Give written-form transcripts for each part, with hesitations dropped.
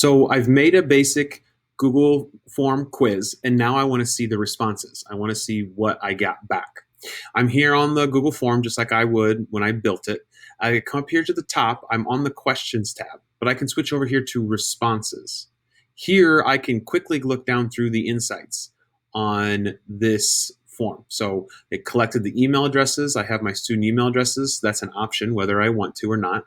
So I've made a basic Google form quiz, and now I want to see the responses. I want to see what I got back. I'm here on the Google form just like I would when I built it. I come up here to the top. I'm on the questions tab, but I can switch over here to responses. Here I can quickly look down through the insights on this form. So it collected the email addresses. I have my student email addresses. That's an option whether I want to or not.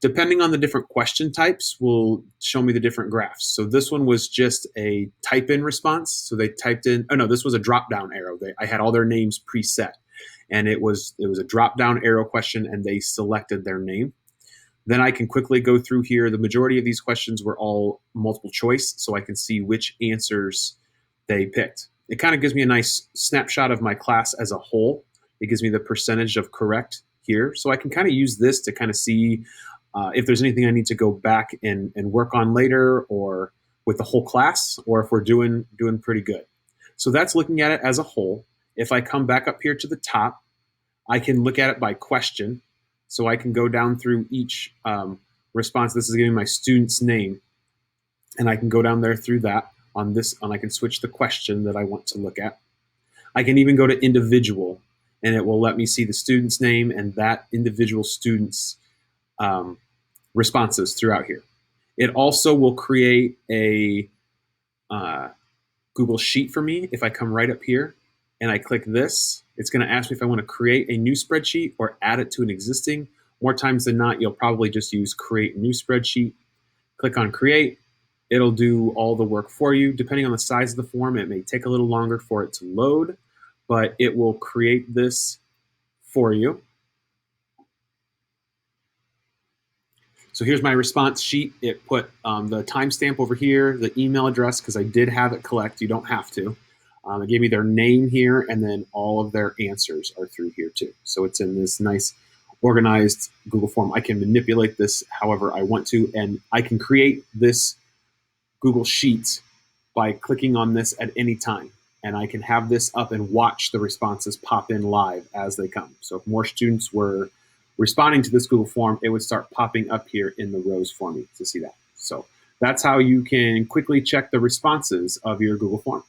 Depending on the different question types will show me the different graphs. So this one was just a type in response. So they typed in, oh no, this was a drop down arrow. I had all their names preset, and it was a drop down arrow question, and they selected their name. Then I can quickly go through here. The majority of these questions were all multiple choice, so I can see which answers they picked. It kind of gives me a nice snapshot of my class as a whole. It gives me the percentage of correct here. So I can kind of use this to kind of see if there's anything I need to go back and work on later, or with the whole class, or if we're doing pretty good. So that's looking at it as a whole. If I come back up here to the top, I can look at it by question. So I can go down through each response. This is giving my student's name, and I can go down there through that on this, and I can switch the question that I want to look at. I can even go to individual, and it will let me see the student's name and that individual student's responses throughout here. It also will create a Google Sheet for me. If I come right up here and I click this, it's going to ask me if I want to create a new spreadsheet or add it to an existing. More times than not, you'll probably just use create new spreadsheet. Click on create. It'll do all the work for you. Depending on the size of the form, it may take a little longer for it to load, but it will create this for you. So here's my response sheet. It put the timestamp over here, the email address, because I did have it collect. You don't have to. It gave me their name here, and then all of their answers are through here too. So it's in this nice organized Google form. I can manipulate this however I want to, and I can create this Google Sheet by clicking on this at any time. And I can have this up and watch the responses pop in live as they come. So if more students were responding to this Google form, it would start popping up here in the rows for me to see that. So that's how you can quickly check the responses of your Google form.